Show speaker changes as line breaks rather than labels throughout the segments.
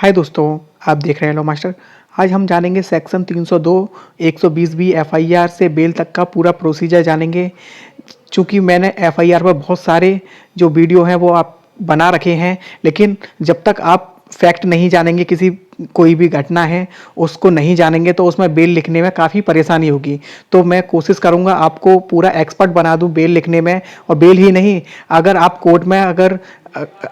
हाय दोस्तों, आप देख रहे हैं लो मास्टर। आज हम जानेंगे सेक्शन 302 120 बी एफआईआर से बेल तक का पूरा प्रोसीजर जानेंगे। चूँकि मैंने एफआईआर पर बहुत सारे जो वीडियो हैं वो आप बना रखे हैं, लेकिन जब तक आप फैक्ट नहीं जानेंगे, किसी कोई भी घटना है उसको नहीं जानेंगे तो उसमें बेल लिखने में काफ़ी परेशानी होगी। तो मैं कोशिश करूँगा आपको पूरा एक्सपर्ट बना दूँ बेल लिखने में। और बेल ही नहीं, अगर आप कोर्ट में अगर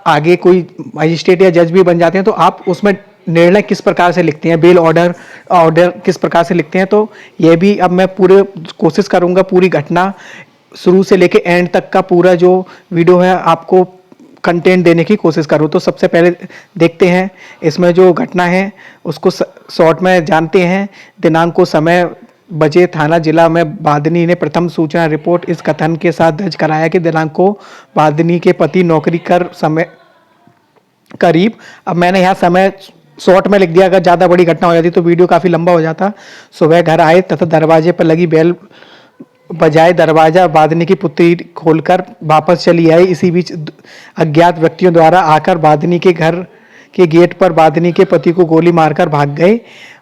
आगे कोई मजिस्ट्रेट या जज भी बन जाते हैं तो आप उसमें निर्णय किस प्रकार से लिखते हैं, बेल ऑर्डर ऑर्डर किस प्रकार से लिखते हैं। तो ये भी अब मैं पूरे कोशिश करूँगा पूरी घटना शुरू से लेके एंड तक का पूरा जो वीडियो है आपको कंटेंट देने की कोशिश करूँ। तो सबसे पहले देखते हैं इसमें जो घटना है उसको शॉर्ट में जानते हैं। दिनांक को समय बजे थाना जिला में बादनी ने प्रथम सूचना रिपोर्ट इस कथन के साथ दर्ज कराया कि दिनांक को बादनी के पति नौकरी कर समय करीब, अब मैंने यहाँ समय शॉर्ट में लिख दिया, अगर ज़्यादा बड़ी घटना हो जाती तो वीडियो काफ़ी लंबा हो जाता। सुबह घर आए तथा दरवाजे पर लगी बेल बजाय दरवाजा बादनी की पुत्री खोलकर वापस चली आई। इसी बीच अज्ञात व्यक्तियों द्वारा आकर बादनी के घर के गेट पर बादनी के पति को गोली मारकर भाग गए।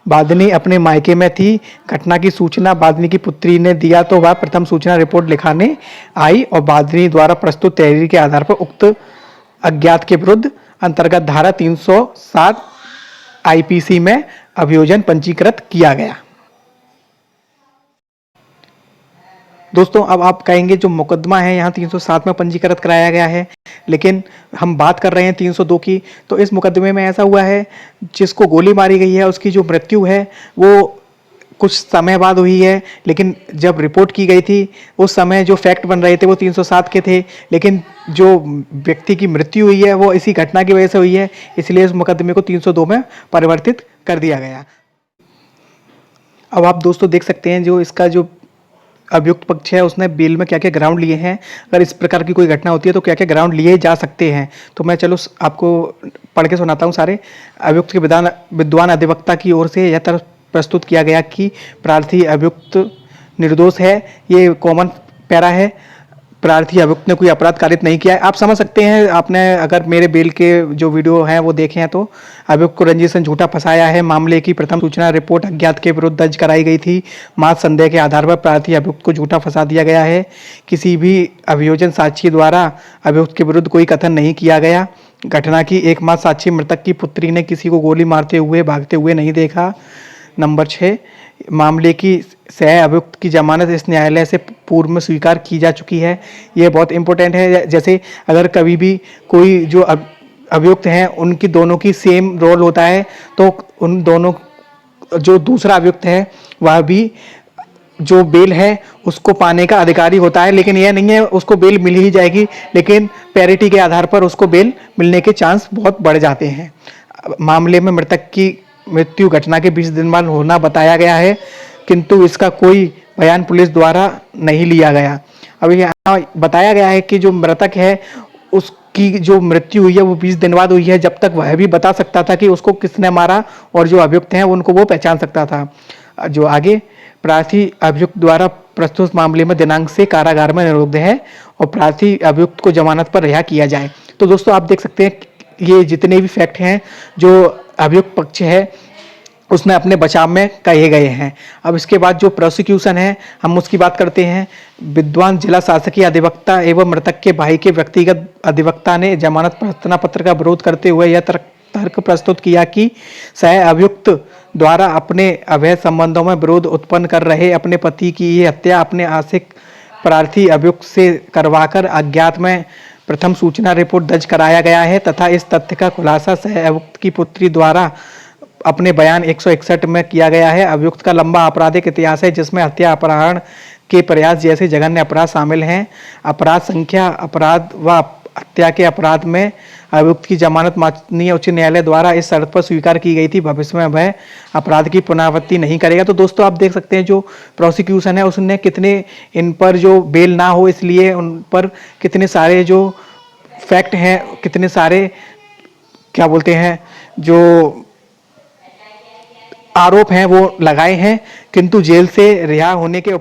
बादनी अपने मायके में थी। घटना की सूचना बादनी की पुत्री ने दिया तो वह प्रथम सूचना रिपोर्ट लिखाने आई और बादनी द्वारा प्रस्तुत तहरीर के आधार पर उक्त अज्ञात के विरुद्ध अंतर्गत धारा 307 आईपीसी में अभियोजन पंजीकृत किया गया। दोस्तों, अब आप कहेंगे जो मुकदमा है यहाँ 307 में पंजीकृत कराया गया है, लेकिन हम बात कर रहे हैं 302 की। तो इस मुकदमे में ऐसा हुआ है, जिसको गोली मारी गई है उसकी जो मृत्यु है वो कुछ समय बाद हुई है, लेकिन जब रिपोर्ट की गई थी उस समय जो फैक्ट बन रहे थे वो 307 के थे, लेकिन जो व्यक्ति की मृत्यु हुई है वो इसी घटना की वजह से हुई है, इसलिए इस मुकदमे को 302 में परिवर्तित कर दिया गया। अब आप दोस्तों देख सकते हैं जो इसका जो अभियुक्त पक्ष है उसने बेल में क्या क्या ग्राउंड लिए हैं। अगर इस प्रकार की कोई घटना होती है तो क्या क्या ग्राउंड लिए जा सकते हैं, तो मैं चलो आपको पढ़ के सुनाता हूँ सारे। अभियुक्त के विद्वान अधिवक्ता की ओर से यह तर्क प्रस्तुत किया गया कि प्रार्थी अभियुक्त निर्दोष है। ये कॉमन पैरा है। प्रार्थी अभियुक्त ने कोई अपराध कारित नहीं किया है। आप समझ सकते हैं, आपने अगर मेरे बेल के जो वीडियो हैं वो देखे हैं तो अभियुक्त को रंजित सिंह झूठा फंसाया है। मामले की प्रथम सूचना रिपोर्ट अज्ञात के विरुद्ध दर्ज कराई गई थी। मात्र संदेह के आधार पर प्रार्थी अभियुक्त को झूठा फंसा दिया गया है। किसी भी अभियोजन साक्षी द्वारा अभियुक्त के विरुद्ध कोई कथन नहीं किया गया। घटना की एकमात्र साक्षी मृतक की पुत्री ने किसी को गोली मारते हुए भागते हुए नहीं देखा। नंबर 6, मामले की सह अभियुक्त की जमानत इस न्यायालय से पूर्व में स्वीकार की जा चुकी है। ये बहुत इंपॉर्टेंट है। जैसे अगर कभी भी कोई जो अभियुक्त हैं उनकी दोनों की सेम रोल होता है तो उन दोनों जो दूसरा अभियुक्त है वह भी जो बेल है उसको पाने का अधिकारी होता है, लेकिन यह नहीं है उसको बेल मिल ही जाएगी, लेकिन पैरिटी के आधार पर उसको बेल मिलने के चांस बहुत बढ़ जाते हैं। मामले में मृतक की मृत्यु घटना के 20 दिन बाद होना बताया गया है, किंतु इसका कोई बयान पुलिस द्वारा नहीं लिया गया। अब यहाँ बताया गया है कि जो मृतक है उसकी जो मृत्यु हुई है वो 20 दिन बाद हुई है, जब तक वह भी बता सकता था कि उसको किसने मारा और जो अभियुक्त हैं उनको वो पहचान सकता था। जो आगे, प्रार्थी अभियुक्त द्वारा प्रस्तुत मामले में दिनांक से कारागार में निरुद्ध है और प्रार्थी अभियुक्त को जमानत पर रिहा किया जाए। तो दोस्तों आप देख सकते हैं ये जितने भी फैक्ट हैं जो अभियुक्त पक्ष है उसने अपने बचाव में कहे गए हैं। अब इसके बाद जो प्रोसिक्यूशन है हम उसकी बात करते हैं। विद्वान जिला शासकीय अधिवक्ता एवं मृतक के भाई के व्यक्तिगत अधिवक्ता ने जमानत प्रार्थना पत्र का विरोध करते हुए यह तर्क प्रस्तुत किया कि सह अभियुक्त द्वारा अपने अवैध संबंधों में विरोध उत्पन्न कर रहे अपने पति की ये हत्या अपने आशिक प्रार्थी अभियुक्त से करवाकर अज्ञात में प्रथम सूचना रिपोर्ट दर्ज कराया गया है तथा इस तथ्य का खुलासा सह अभियुक्त की पुत्री द्वारा अपने बयान 161 में किया गया है। अभियुक्त का लंबा आपराधिक इतिहास है जिसमें हत्या, अपहरण के प्रयास जैसे जघन्य अपराध शामिल हैं। अपराध संख्या, अपराध व हत्या के अपराध में अभियुक्त की जमानत माननीय उच्च न्यायालय द्वारा इस शर्त पर स्वीकार की गई थी भविष्य में वह अपराध की पुनरावृत्ति नहीं करेगा। तो दोस्तों आप देख सकते हैं जो प्रोसिक्यूशन है उसने कितने इन पर जो बेल ना हो इसलिए उन पर कितने सारे जो फैक्ट हैं, कितने सारे क्या बोलते हैं जो आरोप हैं वो लगाए हैं, किंतु जेल से रिहा होने के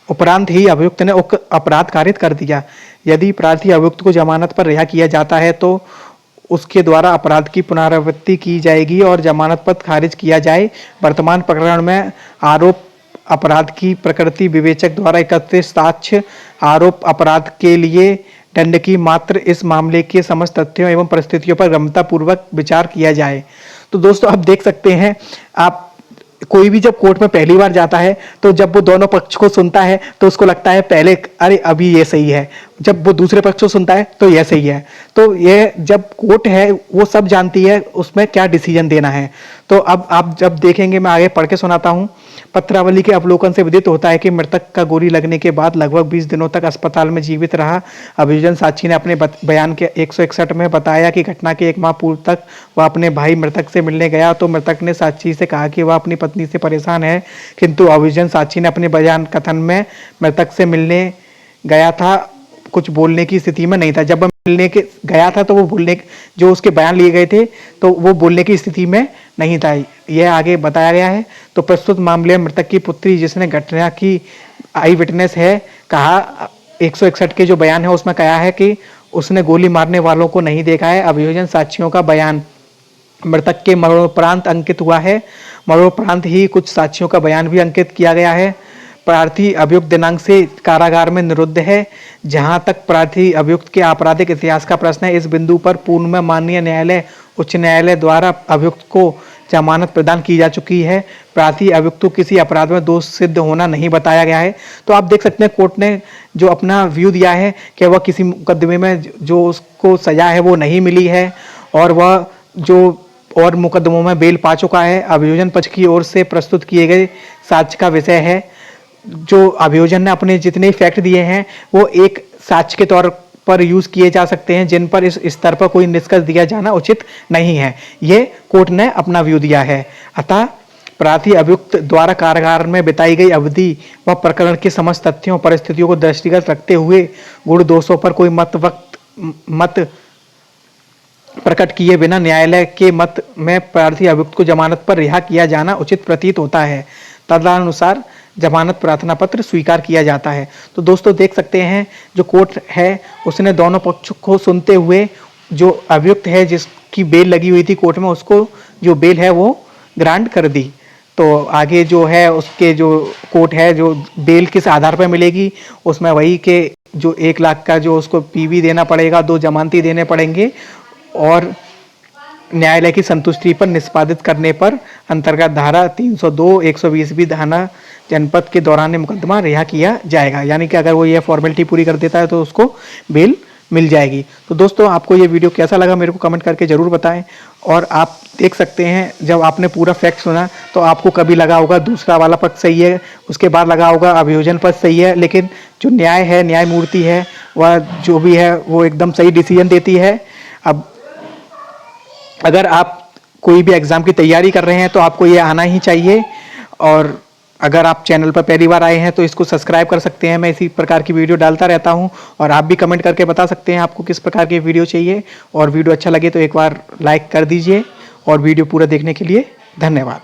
उपरांत ही अभियुक्त ने अपराध कारित कर दिया। यदि प्रार्थी अभियुक्त को जमानत पर रिहा किया जाता है तो उसके द्वारा अपराध की पुनरावृत्ति की जाएगी और जमानत पत्र खारिज किया जाए। वर्तमान प्रकरण में आरोप अपराध की प्रकृति विवेचक द्वारा एकत्रित साक्ष्य आरोप अपराध के लिए दंड की मात्र इस मामले के समस्त तथ्यों एवं परिस्थितियों पर गंभीरतापूर्वक विचार किया जाए। तो दोस्तों आप देख सकते हैं, आप कोई भी जब कोर्ट में पहली बार जाता है तो जब वो दोनों पक्ष को सुनता है तो उसको लगता है पहले अरे अभी ये सही है, जब वो दूसरे पक्ष को सुनता है तो ये सही है। तो ये जब कोर्ट है वो सब जानती है उसमें क्या डिसीजन देना है। तो अब आप जब देखेंगे, मैं आगे पढ़ के सुनाता हूँ। पत्रावली के अवलोकन से विदित होता है कि मृतक का गोली लगने के बाद लगभग 20 दिनों तक अस्पताल में जीवित रहा। अभियोजन साक्षी ने अपने बयान के 161 में बताया कि घटना के 1 माह पूर्व तक वह अपने भाई मृतक से मिलने गया तो मृतक ने साक्षी से कहा कि वह अपनी पत्नी से परेशान है, किंतु अभियोजन साक्षी ने अपने बयान कथन में मृतक से मिलने गया था कुछ बोलने की स्थिति में नहीं था। जब वह मिलने के गया था तो वो बोलने, जो उसके बयान लिए गए थे तो वो बोलने की स्थिति में नहीं था, यह आगे बताया गया है। तो प्रस्तुत मामले में मृतक की पुत्री जिसने घटना की आई विटनेस है, कहा 161 के जो बयान है उसमें कहा है कि उसने गोली मारने वालों को नहीं देखा है। अभियोजन साक्षियों का बयान मृतक के मरणोपरांत अंकित हुआ है। मरणोपरांत ही कुछ साक्षियों का बयान भी अंकित किया गया है। प्रार्थी अभियुक्त दिनांक से कारागार में निरुद्ध है। जहां तक प्रार्थी अभियुक्त के आपराधिक इतिहास का प्रश्न है, इस बिंदु पर पूर्व में माननीय न्यायालय उच्च न्यायालय द्वारा अभियुक्त को जमानत प्रदान की जा चुकी है। प्रार्थी अभियुक्त को किसी अपराध में दोष सिद्ध होना नहीं बताया गया है। तो आप देख सकते हैं कोर्ट ने जो अपना व्यू दिया है कि वह किसी मुकदमे में जो उसको सजा है वो नहीं मिली है और वह जो और मुकदमों में बेल पा चुका है। अभियोजन पक्ष की ओर से प्रस्तुत किए गए साक्ष्य का विषय है। जो अभियोजन ने अपने जितने फैक्ट दिए हैं वो एक साक्ष्य के तौर पर यूज किए जा सकते हैं, जिन पर इस स्तर पर कोई निष्कर्ष दिया जाना उचित नहीं है। ये कोर्ट ने अपना व्यू दिया है। अतः प्रार्थी अभियुक्त द्वारा कारागार में बिताई गई अवधि व प्रकरण के समस्त तथ्यों परिस्थितियों को दृष्टिगत रखते हुए गुण दोषों पर कोई मत प्रकट किए बिना न्यायालय के मत में प्रार्थी अभियुक्त को जमानत पर रिहा किया जाना उचित प्रतीत होता है। तदनुसार जमानत प्रार्थना पत्र स्वीकार किया जाता है। तो दोस्तों देख सकते हैं जो कोर्ट है उसने दोनों पक्ष को सुनते हुए जो अभियुक्त है जिसकी बेल लगी हुई थी कोर्ट में, उसको जो बेल है वो ग्रांट कर दी। तो आगे जो है उसके जो कोर्ट है जो बेल किस आधार पर मिलेगी, उसमें वही के जो 1 लाख का जो उसको पीवी देना पड़ेगा, 2 जमानती देने पड़ेंगे और न्यायालय की संतुष्टि पर निष्पादित करने पर अंतर्गत धारा 302 120 धारा जनपद के दौरान मुकदमा रिहा किया जाएगा। यानी कि अगर वो ये फॉर्मेलिटी पूरी कर देता है तो उसको बेल मिल जाएगी। तो दोस्तों आपको ये वीडियो कैसा लगा मेरे को कमेंट करके ज़रूर बताएं। और आप देख सकते हैं जब आपने पूरा फैक्ट सुना तो आपको कभी लगा होगा दूसरा वाला पक्ष सही है, उसके बाद लगा होगा अभियोजन पक्ष सही है, लेकिन जो न्याय है, न्यायमूर्ति है, वह जो भी है वो एकदम सही डिसीजन देती है। अब अगर आप कोई भी एग्ज़ाम की तैयारी कर रहे हैं तो आपको ये आना ही चाहिए। और अगर आप चैनल पर पहली बार आए हैं तो इसको सब्सक्राइब कर सकते हैं। मैं इसी प्रकार की वीडियो डालता रहता हूं और आप भी कमेंट करके बता सकते हैं आपको किस प्रकार की वीडियो चाहिए। और वीडियो अच्छा लगे तो एक बार लाइक कर दीजिए और वीडियो पूरा देखने के लिए धन्यवाद।